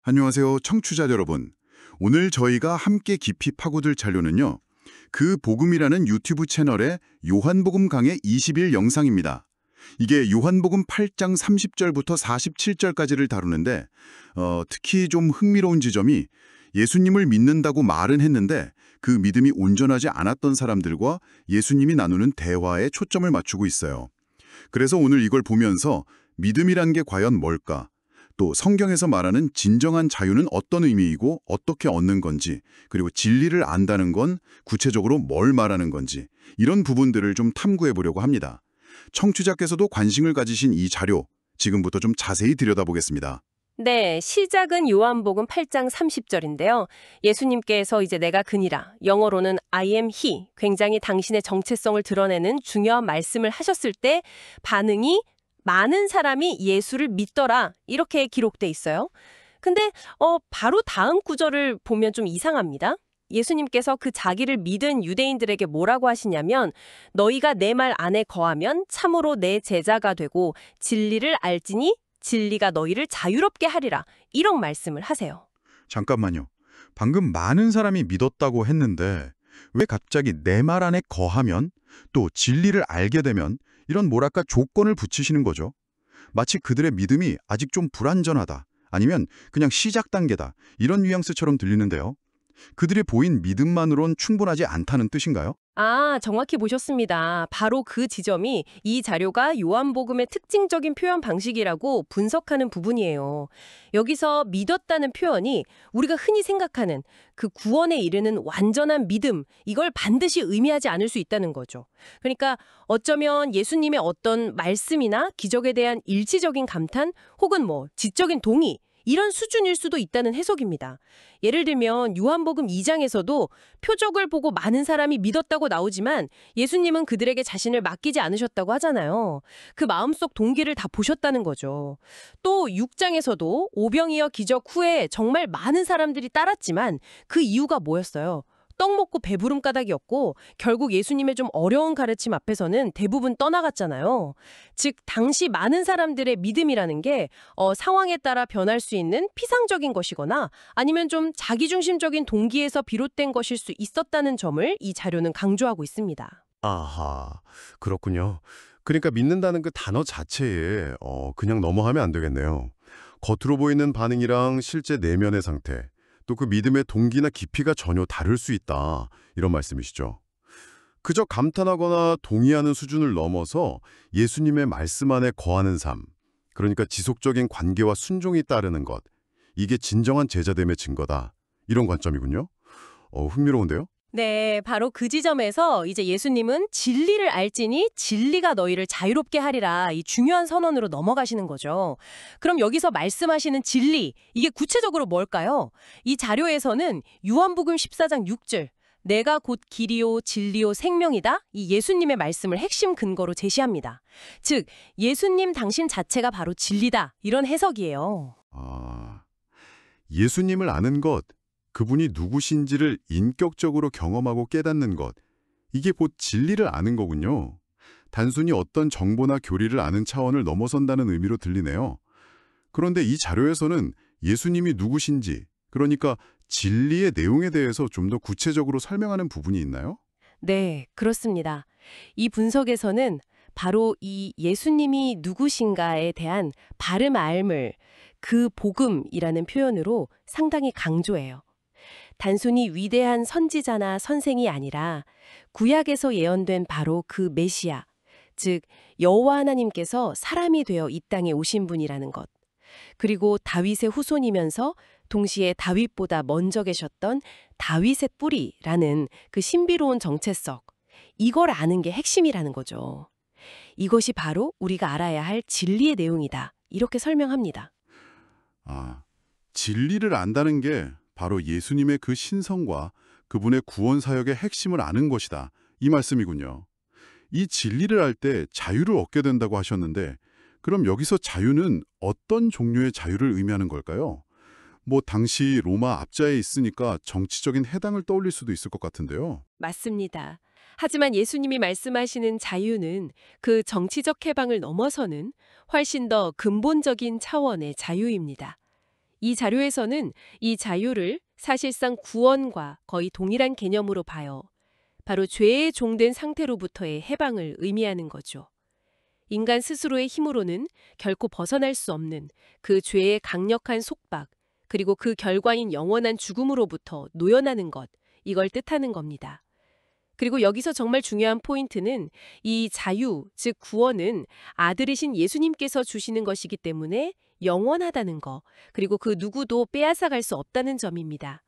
안녕하세요, 청취자 여러분. 오늘 저희가 함께 깊이 파고들 자료는요. 그 복음이라는 유튜브 채널의 요한복음 강해 20일 영상입니다. 이게 요한복음 8장 30절부터 47절까지를 다루는데 특히 좀 흥미로운 지점이 예수님을 믿는다고 말은 했는데 그 믿음이 온전하지 않았던 사람들과 예수님이 나누는 대화에 초점을 맞추고 있어요. 그래서 오늘 이걸 보면서 믿음이란 게 과연 뭘까? 또 성경에서 말하는 진정한 자유는 어떤 의미이고 어떻게 얻는 건지, 그리고 진리를 안다는 건 구체적으로 뭘 말하는 건지, 이런 부분들을 좀 탐구해 보려고 합니다. 청취자께서도 관심을 가지신 이 자료, 지금부터 좀 자세히 들여다보겠습니다. 네, 시작은 요한복음 8장 30절인데요. 예수님께서 이제 내가 그니라, 영어로는 I am he, 굉장히 당신의 정체성을 드러내는 중요한 말씀을 하셨을 때 반응이 많은 사람이 예수를 믿더라, 이렇게 기록돼 있어요. 근데 바로 다음 구절을 보면 좀 이상합니다. 예수님께서 그 자기를 믿은 유대인들에게 뭐라고 하시냐면 너희가 내 말 안에 거하면 참으로 내 제자가 되고 진리를 알지니 진리가 너희를 자유롭게 하리라. 이런 말씀을 하세요. 잠깐만요. 방금 많은 사람이 믿었다고 했는데 왜 갑자기 내 말 안에 거하면 또 진리를 알게 되면 이런 뭐랄까 조건을 붙이시는 거죠? 마치 그들의 믿음이 아직 좀 불완전하다. 아니면 그냥 시작 단계다. 이런 뉘앙스처럼 들리는데요. 그들이 보인 믿음만으론 충분하지 않다는 뜻인가요? 아, 정확히 보셨습니다. 바로 그 지점이 이 자료가 요한복음의 특징적인 표현 방식이라고 분석하는 부분이에요. 여기서 믿었다는 표현이 우리가 흔히 생각하는 그 구원에 이르는 완전한 믿음, 이걸 반드시 의미하지 않을 수 있다는 거죠. 그러니까 어쩌면 예수님의 어떤 말씀이나 기적에 대한 일시적인 감탄 혹은 지적인 동의, 이런 수준일 수도 있다는 해석입니다. 예를 들면 요한복음 2장에서도 표적을 보고 많은 사람이 믿었다고 나오지만 예수님은 그들에게 자신을 맡기지 않으셨다고 하잖아요. 그 마음속 동기를 다 보셨다는 거죠. 또 6장에서도 오병이어 기적 후에 정말 많은 사람들이 따랐지만 그 이유가 뭐였어요? 떡 먹고 배부름 까닭이었고 결국 예수님의 좀 어려운 가르침 앞에서는 대부분 떠나갔잖아요. 즉 당시 많은 사람들의 믿음이라는 게 상황에 따라 변할 수 있는 피상적인 것이거나 아니면 좀 자기중심적인 동기에서 비롯된 것일 수 있었다는 점을 이 자료는 강조하고 있습니다. 아하, 그렇군요. 그러니까 믿는다는 그 단어 자체에 그냥 넘어가면 안 되겠네요. 겉으로 보이는 반응이랑 실제 내면의 상태, 또 그 믿음의 동기나 깊이가 전혀 다를 수 있다. 이런 말씀이시죠. 그저 감탄하거나 동의하는 수준을 넘어서 예수님의 말씀 안에 거하는 삶, 그러니까 지속적인 관계와 순종이 따르는 것, 이게 진정한 제자됨의 증거다. 이런 관점이군요. 흥미로운데요? 네, 바로 그 지점에서 이제 예수님은 진리를 알지니 진리가 너희를 자유롭게 하리라, 이 중요한 선언으로 넘어가시는 거죠. 그럼 여기서 말씀하시는 진리, 이게 구체적으로 뭘까요? 이 자료에서는 요한복음 14장 6절, 내가 곧 길이요 진리요 생명이다, 이 예수님의 말씀을 핵심 근거로 제시합니다. 즉 예수님 당신 자체가 바로 진리다, 이런 해석이에요. 아, 예수님을 아는 것, 그분이 누구신지를 인격적으로 경험하고 깨닫는 것, 이게 곧 진리를 아는 거군요. 단순히 어떤 정보나 교리를 아는 차원을 넘어선다는 의미로 들리네요. 그런데 이 자료에서는 예수님이 누구신지, 그러니까 진리의 내용에 대해서 좀 더 구체적으로 설명하는 부분이 있나요? 네, 그렇습니다. 이 분석에서는 바로 이 예수님이 누구신가에 대한 바름 알물, 그 복음이라는 표현으로 상당히 강조해요. 단순히 위대한 선지자나 선생이 아니라 구약에서 예언된 바로 그 메시아, 즉 여호와 하나님께서 사람이 되어 이 땅에 오신 분이라는 것. 그리고 다윗의 후손이면서 동시에 다윗보다 먼저 계셨던 다윗의 뿌리라는 그 신비로운 정체성. 이걸 아는 게 핵심이라는 거죠. 이것이 바로 우리가 알아야 할 진리의 내용이다. 이렇게 설명합니다. 아, 진리를 안다는 게 바로 예수님의 그 신성과 그분의 구원 사역의 핵심을 아는 것이다. 이 말씀이군요. 이 진리를 알 때 자유를 얻게 된다고 하셨는데 그럼 여기서 자유는 어떤 종류의 자유를 의미하는 걸까요? 당시 로마 압자에 있으니까 정치적인 해당을 떠올릴 수도 있을 것 같은데요. 맞습니다. 하지만 예수님이 말씀하시는 자유는 그 정치적 해방을 넘어서는 훨씬 더 근본적인 차원의 자유입니다. 이 자료에서는 이 자유를 사실상 구원과 거의 동일한 개념으로 봐요. 바로 죄에 종된 상태로부터의 해방을 의미하는 거죠. 인간 스스로의 힘으로는 결코 벗어날 수 없는 그 죄의 강력한 속박, 그리고 그 결과인 영원한 죽음으로부터 노연하는 것, 이걸 뜻하는 겁니다. 그리고 여기서 정말 중요한 포인트는 이 자유, 즉 구원은 아들이신 예수님께서 주시는 것이기 때문에 영원하다는 거, 그리고 그 누구도 빼앗아갈 수 없다는 점입니다.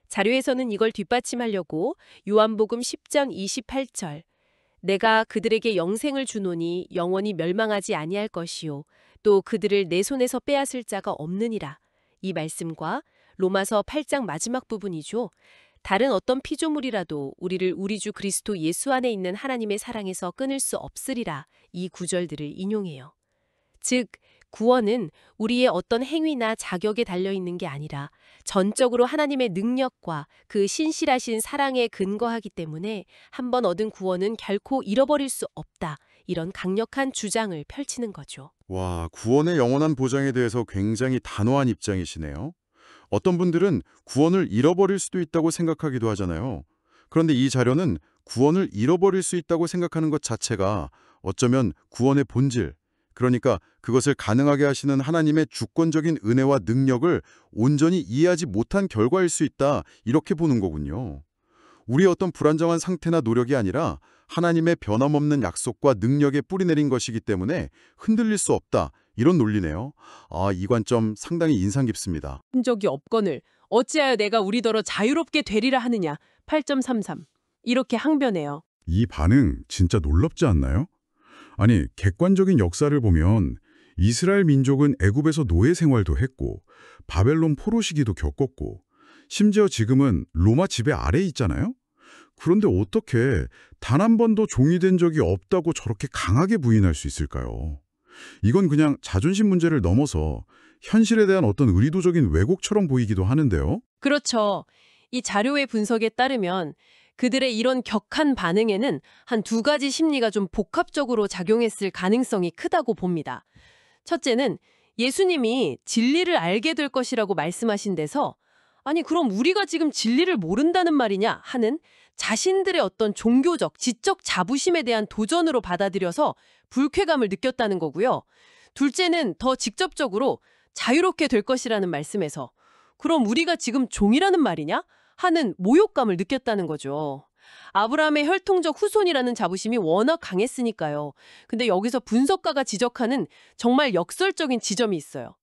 자료에서는 이걸 뒷받침하려고 요한복음 10장 28절 내가 그들에게 영생을 주노니 영원히 멸망하지 아니할 것이요 또 그들을 내 손에서 빼앗을 자가 없느니라. 이 말씀과 로마서 8장 마지막 부분이죠. 다른 어떤 피조물이라도 우리를 우리 주 그리스도 예수 안에 있는 하나님의 사랑에서 끊을 수 없으리라. 이 구절들을 인용해요. 즉, 구원은 우리의 어떤 행위나 자격에 달려있는 게 아니라 전적으로 하나님의 능력과 그 신실하신 사랑에 근거하기 때문에 한번 얻은 구원은 결코 잃어버릴 수 없다. 이런 강력한 주장을 펼치는 거죠. 와, 구원의 영원한 보장에 대해서 굉장히 단호한 입장이시네요. 어떤 분들은 구원을 잃어버릴 수도 있다고 생각하기도 하잖아요. 그런데 이 자료는 구원을 잃어버릴 수 있다고 생각하는 것 자체가 어쩌면 구원의 본질, 그러니까 그것을 가능하게 하시는 하나님의 주권적인 은혜와 능력을 온전히 이해하지 못한 결과일 수 있다, 이렇게 보는 거군요. 우리의 어떤 불안정한 상태나 노력이 아니라 하나님의 변함없는 약속과 능력에 뿌리내린 것이기 때문에 흔들릴 수 없다, 이런 논리네요. 이 관점 상당히 인상 깊습니다. 적이 없거늘 어찌하여 내가 우리더러 자유롭게 되리라 하느냐. 8.33 이렇게 항변해요. 이 반응 진짜 놀랍지 않나요? 아니, 객관적인 역사를 보면 이스라엘 민족은 애굽에서 노예 생활도 했고 바벨론 포로 시기도 겪었고 심지어 지금은 로마 지배 아래에 있잖아요? 그런데 어떻게 단 한 번도 종이 된 적이 없다고 저렇게 강하게 부인할 수 있을까요? 이건 그냥 자존심 문제를 넘어서 현실에 대한 어떤 의도적인 왜곡처럼 보이기도 하는데요. 그렇죠. 이 자료의 분석에 따르면 그들의 이런 격한 반응에는 한 두 가지 심리가 좀 복합적으로 작용했을 가능성이 크다고 봅니다. 첫째는 예수님이 진리를 알게 될 것이라고 말씀하신 데서 아니 그럼 우리가 지금 진리를 모른다는 말이냐 하는 자신들의 어떤 종교적, 지적 자부심에 대한 도전으로 받아들여서 불쾌감을 느꼈다는 거고요. 둘째는 더 직접적으로 자유롭게 될 것이라는 말씀에서 그럼 우리가 지금 종이라는 말이냐? 하는 모욕감을 느꼈다는 거죠. 아브라함의 혈통적 후손이라는 자부심이 워낙 강했으니까요. 근데 여기서 분석가가 지적하는 정말 역설적인 지점이 있어요.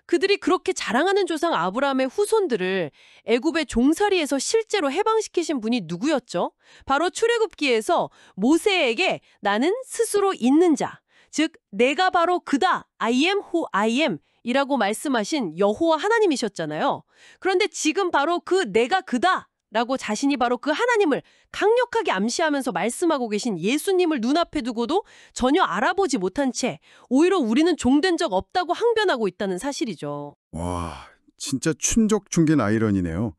그들이 그렇게 자랑하는 조상 아브라함의 후손들을 애굽의 종살이에서 실제로 해방시키신 분이 누구였죠? 바로 출애굽기에서 모세에게 나는 스스로 있는 자, 즉 내가 바로 그다, I am who I am 이라고 말씀하신 여호와 하나님이셨잖아요. 그런데 지금 바로 그 내가 그다 라고 자신이 바로 그 하나님을 강력하게 암시하면서 말씀하고 계신 예수님을 눈앞에 두고도 전혀 알아보지 못한 채 오히려 우리는 종된 적 없다고 항변하고 있다는 사실이죠. 와, 진짜 춘적충긴 아이러니네요.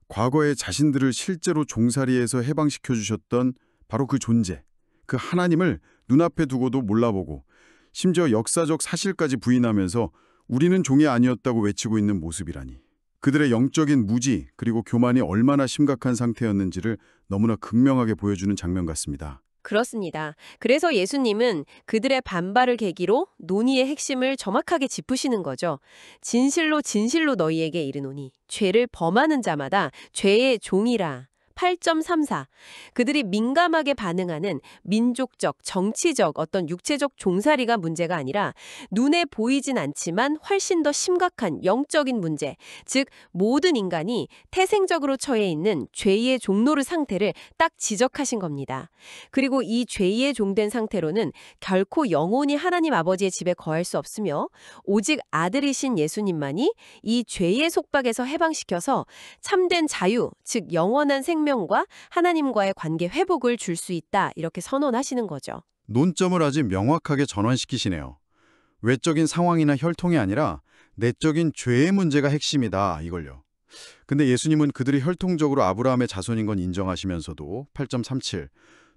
과거에 자신들을 실제로 종살이에서 해방시켜 주셨던 바로 그 존재, 그 하나님을 눈앞에 두고도 몰라보고 심지어 역사적 사실까지 부인하면서 우리는 종이 아니었다고 외치고 있는 모습이라니. 그들의 영적인 무지 그리고 교만이 얼마나 심각한 상태였는지를 너무나 극명하게 보여주는 장면 같습니다. 그렇습니다. 그래서 예수님은 그들의 반발을 계기로 논의의 핵심을 정확하게 짚으시는 거죠. 진실로 진실로 너희에게 이르노니 죄를 범하는 자마다 죄의 종이라. 8.34 그들이 민감하게 반응하는 민족적, 정치적, 어떤 육체적 종살이가 문제가 아니라 눈에 보이진 않지만 훨씬 더 심각한 영적인 문제, 즉 모든 인간이 태생적으로 처해 있는 죄의 종노릇 상태를 딱 지적하신 겁니다. 그리고 이 죄의 종된 상태로는 결코 영원히 하나님 아버지의 집에 거할 수 없으며 오직 아들이신 예수님만이 이 죄의 속박에서 해방시켜서 참된 자유, 즉 영원한 생명과 하나님과의 관계 회복을 줄 수 있다 이렇게 선언하시는 거죠. 논점을 아주 명확하게 전환시키시네요. 외적인 상황이나 혈통이 아니라 내적인 죄의 문제가 핵심이다 이걸요. 근데 예수님은 그들이 혈통적으로 아브라함의 자손인 건 인정하시면서도 8.37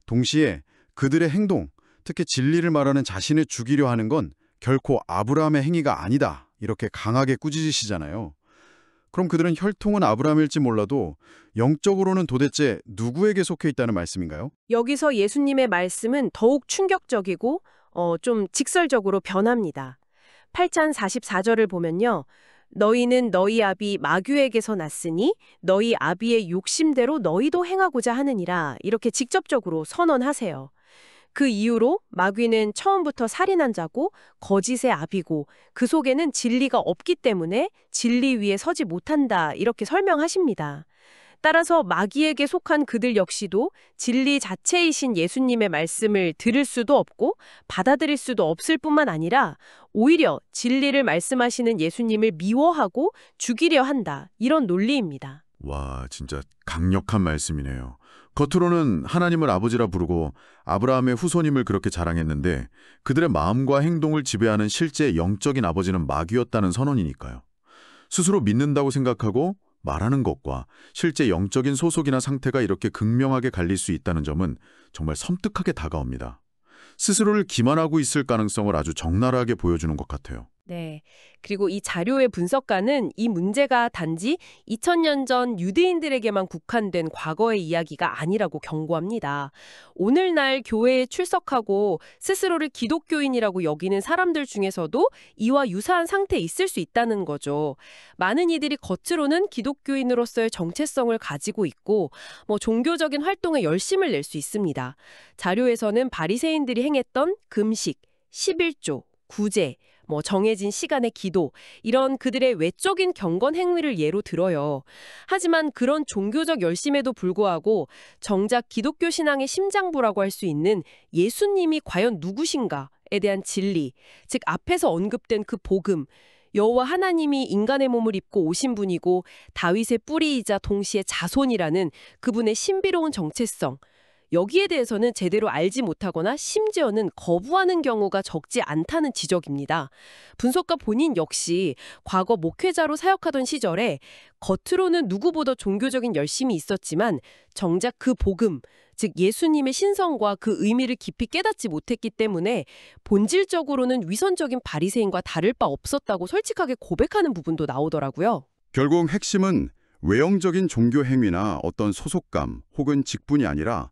동시에 그들의 행동, 특히 진리를 말하는 자신을 죽이려 하는 건 결코 아브라함의 행위가 아니다 이렇게 강하게 꾸짖으시잖아요. 그럼 그들은 혈통은 아브라함일지 몰라도 영적으로는 도대체 누구에게 속해 있다는 말씀인가요? 여기서 예수님의 말씀은 더욱 충격적이고 좀 직설적으로 변합니다. 8장 44절을 보면요. 너희는 너희 아비 마귀에게서 났으니 너희 아비의 욕심대로 너희도 행하고자 하느니라. 이렇게 직접적으로 선언하세요. 그 이유로 마귀는 처음부터 살인한 자고 거짓의 아비고 그 속에는 진리가 없기 때문에 진리 위에 서지 못한다. 이렇게 설명하십니다. 따라서 마귀에게 속한 그들 역시도 진리 자체이신 예수님의 말씀을 들을 수도 없고 받아들일 수도 없을 뿐만 아니라 오히려 진리를 말씀하시는 예수님을 미워하고 죽이려 한다. 이런 논리입니다. 와, 진짜 강력한 말씀이네요. 겉으로는 하나님을 아버지라 부르고 아브라함의 후손임을 그렇게 자랑했는데 그들의 마음과 행동을 지배하는 실제 영적인 아버지는 마귀였다는 선언이니까요. 스스로 믿는다고 생각하고 말하는 것과 실제 영적인 소속이나 상태가 이렇게 극명하게 갈릴 수 있다는 점은 정말 섬뜩하게 다가옵니다. 스스로를 기만하고 있을 가능성을 아주 적나라하게 보여주는 것 같아요. 네. 그리고 이 자료의 분석가는 이 문제가 단지 2000년 전 유대인들에게만 국한된 과거의 이야기가 아니라고 경고합니다. 오늘날 교회에 출석하고 스스로를 기독교인이라고 여기는 사람들 중에서도 이와 유사한 상태에 있을 수 있다는 거죠. 많은 이들이 겉으로는 기독교인으로서의 정체성을 가지고 있고 종교적인 활동에 열심을 낼 수 있습니다. 자료에서는 바리새인들이 행했던 금식, 11조, 구제, 정해진 시간의 기도, 이런 그들의 외적인 경건 행위를 예로 들어요. 하지만 그런 종교적 열심에도 불구하고 정작 기독교 신앙의 심장부라고 할 수 있는 예수님이 과연 누구신가에 대한 진리, 즉 앞에서 언급된 그 복음, 여호와 하나님이 인간의 몸을 입고 오신 분이고 다윗의 뿌리이자 동시에 자손이라는 그분의 신비로운 정체성, 여기에 대해서는 제대로 알지 못하거나 심지어는 거부하는 경우가 적지 않다는 지적입니다. 분석가 본인 역시 과거 목회자로 사역하던 시절에 겉으로는 누구보다 종교적인 열심이 있었지만 정작 그 복음, 즉 예수님의 신성과 그 의미를 깊이 깨닫지 못했기 때문에 본질적으로는 위선적인 바리새인과 다를 바 없었다고 솔직하게 고백하는 부분도 나오더라고요. 결국 핵심은 외형적인 종교 행위나 어떤 소속감 혹은 직분이 아니라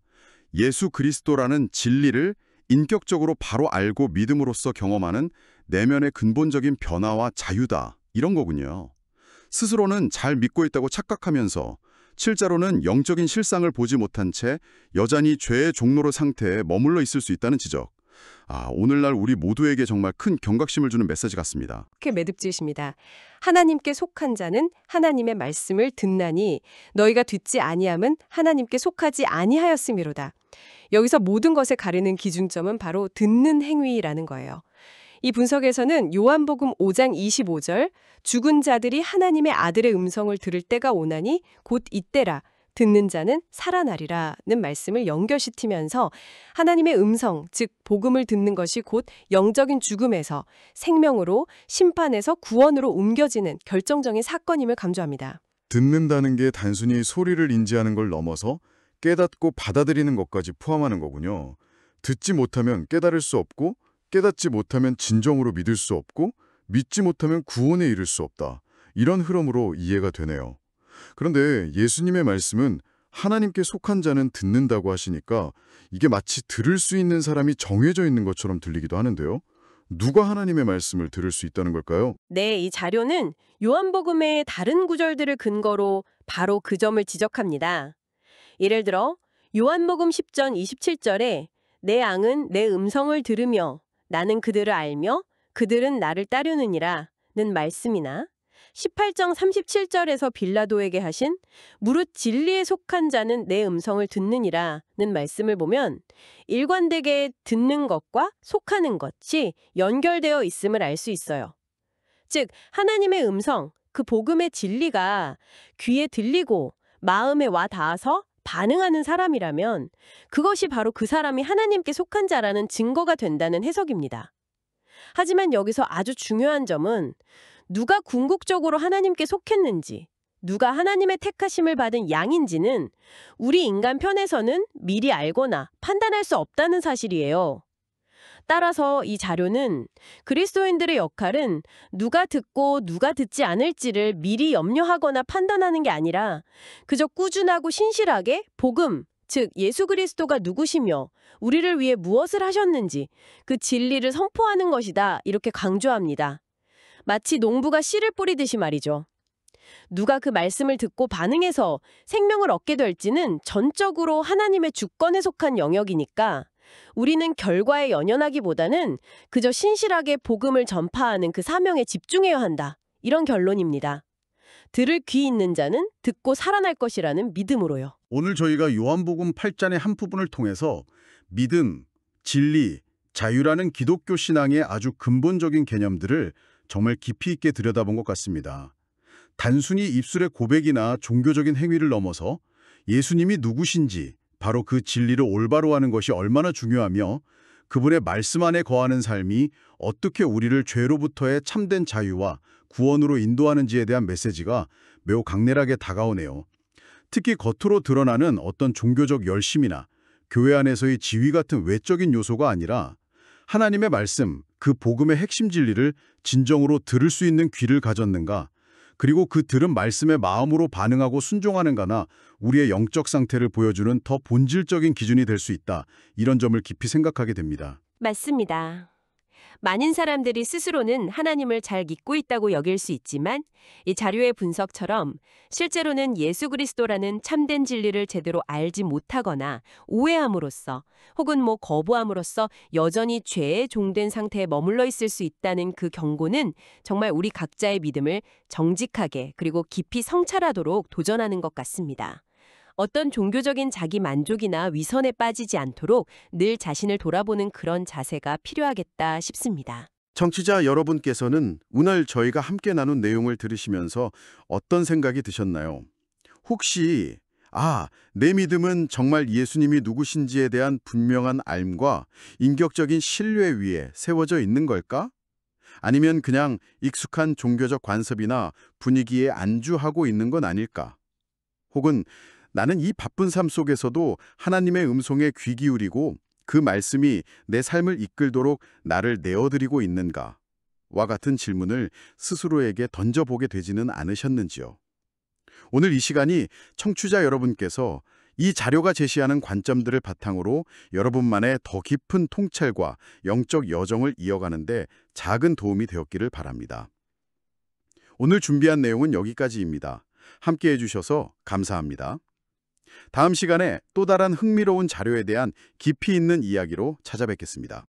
예수 그리스도라는 진리를 인격적으로 바로 알고 믿음으로써 경험하는 내면의 근본적인 변화와 자유다, 이런 거군요. 스스로는 잘 믿고 있다고 착각하면서 실제로는 영적인 실상을 보지 못한 채 여전히 죄의 종로로 상태에 머물러 있을 수 있다는 지적. 오늘날 우리 모두에게 정말 큰 경각심을 주는 메시지 같습니다. 그렇게 매듭지으십니다. 하나님께 속한 자는 하나님의 말씀을 듣나니 너희가 듣지 아니함은 하나님께 속하지 아니하였음이로다. 여기서 모든 것을 가르는 기준점은 바로 듣는 행위라는 거예요. 이 분석에서는 요한복음 5장 25절 죽은 자들이 하나님의 아들의 음성을 들을 때가 오나니 곧 이때라 듣는 자는 살아나리라는 말씀을 연결시키면서 하나님의 음성, 즉 복음을 듣는 것이 곧 영적인 죽음에서 생명으로, 심판에서 구원으로 옮겨지는 결정적인 사건임을 강조합니다. 듣는다는 게 단순히 소리를 인지하는 걸 넘어서 깨닫고 받아들이는 것까지 포함하는 거군요. 듣지 못하면 깨달을 수 없고 깨닫지 못하면 진정으로 믿을 수 없고 믿지 못하면 구원에 이를 수 없다. 이런 흐름으로 이해가 되네요. 그런데 예수님의 말씀은 하나님께 속한 자는 듣는다고 하시니까 이게 마치 들을 수 있는 사람이 정해져 있는 것처럼 들리기도 하는데요. 누가 하나님의 말씀을 들을 수 있다는 걸까요? 네, 이 자료는 요한복음의 다른 구절들을 근거로 바로 그 점을 지적합니다. 예를 들어 요한복음 10장 27절에 내 양은 내 음성을 들으며 나는 그들을 알며 그들은 나를 따르느니라 는 말씀이나 18장 37절에서 빌라도에게 하신 무릇 진리에 속한 자는 내 음성을 듣느니라 는 말씀을 보면 일관되게 듣는 것과 속하는 것이 연결되어 있음을 알 수 있어요. 즉 하나님의 음성, 그 복음의 진리가 귀에 들리고 마음에 와 닿아서 반응하는 사람이라면 그것이 바로 그 사람이 하나님께 속한 자라는 증거가 된다는 해석입니다. 하지만 여기서 아주 중요한 점은 누가 궁극적으로 하나님께 속했는지, 누가 하나님의 택하심을 받은 양인지는 우리 인간 편에서는 미리 알거나 판단할 수 없다는 사실이에요. 따라서 이 자료는 그리스도인들의 역할은 누가 듣고 누가 듣지 않을지를 미리 염려하거나 판단하는 게 아니라 그저 꾸준하고 신실하게 복음, 즉 예수 그리스도가 누구시며 우리를 위해 무엇을 하셨는지 그 진리를 선포하는 것이다, 이렇게 강조합니다. 마치 농부가 씨를 뿌리듯이 말이죠. 누가 그 말씀을 듣고 반응해서 생명을 얻게 될지는 전적으로 하나님의 주권에 속한 영역이니까 우리는 결과에 연연하기보다는 그저 신실하게 복음을 전파하는 그 사명에 집중해야 한다, 이런 결론입니다. 들을 귀 있는 자는 듣고 살아날 것이라는 믿음으로요. 오늘 저희가 요한복음 8장의 한 부분을 통해서 믿음, 진리, 자유라는 기독교 신앙의 아주 근본적인 개념들을 정말 깊이 있게 들여다본 것 같습니다. 단순히 입술의 고백이나 종교적인 행위를 넘어서 예수님이 누구신지, 바로 그 진리를 올바로 하는 것이 얼마나 중요하며 그분의 말씀 안에 거하는 삶이 어떻게 우리를 죄로부터의 참된 자유와 구원으로 인도하는지에 대한 메시지가 매우 강렬하게 다가오네요. 특히 겉으로 드러나는 어떤 종교적 열심이나 교회 안에서의 지위 같은 외적인 요소가 아니라 하나님의 말씀, 그 복음의 핵심 진리를 진정으로 들을 수 있는 귀를 가졌는가, 그리고 그 들은 말씀에 마음으로 반응하고 순종하는가나 우리의 영적 상태를 보여주는 더 본질적인 기준이 될 수 있다, 이런 점을 깊이 생각하게 됩니다. 맞습니다. 많은 사람들이 스스로는 하나님을 잘 믿고 있다고 여길 수 있지만 이 자료의 분석처럼 실제로는 예수 그리스도라는 참된 진리를 제대로 알지 못하거나 오해함으로써 혹은 거부함으로써 여전히 죄에 종된 상태에 머물러 있을 수 있다는 그 경고는 정말 우리 각자의 믿음을 정직하게 그리고 깊이 성찰하도록 도전하는 것 같습니다. 어떤 종교적인 자기 만족이나 위선에 빠지지 않도록 늘 자신을 돌아보는 그런 자세가 필요하겠다 싶습니다. 청취자 여러분께서는 오늘 저희가 함께 나눈 내용을 들으시면서 어떤 생각이 드셨나요? 혹시 내 믿음은 정말 예수님이 누구신지에 대한 분명한 알과 인격적인 신뢰 위에 세워져 있는 걸까? 아니면 그냥 익숙한 종교적 관습이나 분위기에 안주하고 있는 건 아닐까? 혹은 나는 이 바쁜 삶 속에서도 하나님의 음성에 귀 기울이고 그 말씀이 내 삶을 이끌도록 나를 내어드리고 있는가? 와 같은 질문을 스스로에게 던져보게 되지는 않으셨는지요? 오늘 이 시간이 청취자 여러분께서 이 자료가 제시하는 관점들을 바탕으로 여러분만의 더 깊은 통찰과 영적 여정을 이어가는데 작은 도움이 되었기를 바랍니다. 오늘 준비한 내용은 여기까지입니다. 함께해 주셔서 감사합니다. 다음 시간에 또 다른 흥미로운 자료에 대한 깊이 있는 이야기로 찾아뵙겠습니다.